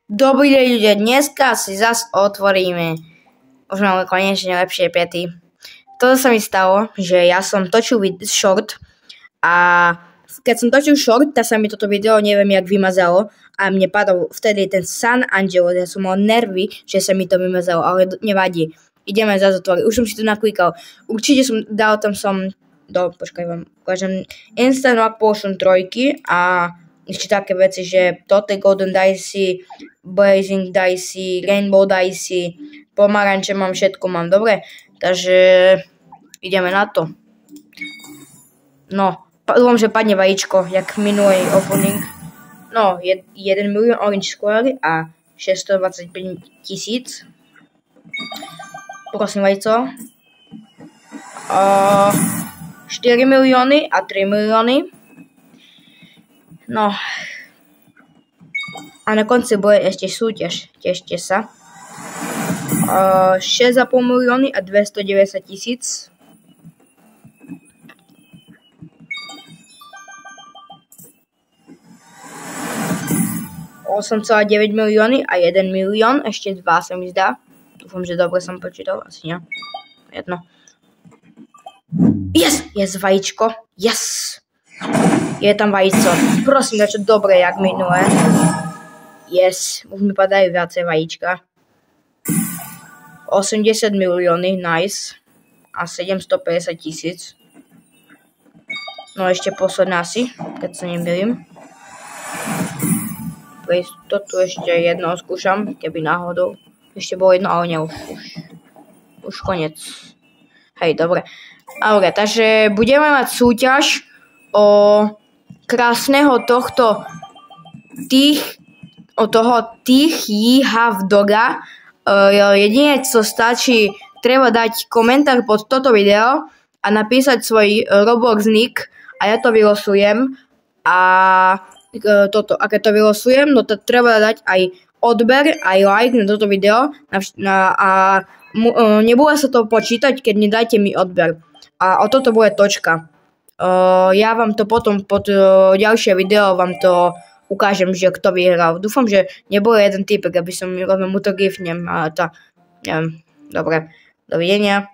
Dobrý deň ľudia, dneska si zas otvoríme. Už máme konečne lepšie pety. Toto sa mi stalo, že ja som točil short a keď som točil short, tak sa mi toto video neviem jak vymazalo a mne padol vtedy ten San Angelo, ja som mal nervy, že sa mi to vymazalo, ale nevadí. Ideme zase otvoriť, už som si to naklikal. Určite som dal tam počkaj vám ukážem, Instant Luck Potion 3 a ešte také veci, že toto je Golden Dice, Blazing Dice, Rainbow Dice, pomaranče mám, všetko mám, dobre? Takže ideme na to. No, dúfam, že padne vajíčko, jak minulý opening. No, 1 milión Orange Square a 625 000. Prosím vajíco. 4 milióny a 3 milióny. No. A na konci bude ešte súťaž. Tešte sa. 6,5 milióny a 290 000. $8,9 milióny a 1 milión. Ešte 2 sa mi zdá. Dúfam, že dobre som počítal. Asi nie. Jedno. Yes! Yes, vajíčko. Yes! Je tam vajíco. Prosím, dačo dobre, jak minulé. Yes, už mi padajú viacej vajíčka. 80 milióny, nice. A 750 000. No ešte posledná asi, keď sa nemýlim. Toto ešte jedno skúšam, keby náhodou. Ešte bolo jedno, ale nie, už koniec. Hej, dobre. Dobre, takže budeme mať súťaž o krásneho toho Doga. Jedine, co stačí, treba dať komentár pod toto video a napísať svoj Roblox nick a ja to vylosujem. A keď to vylosujem, no to treba dať aj odber, aj like na toto video a nebude sa to počítať, keď nedáte mi odber. A o toto bude točka. Ja vám to potom pod ďalšie video vám to ukážem, že kto vyhral. Dúfam, že nebol jeden typek, aby som mu to gifnem. Neviem. Dobre. Dovidenia.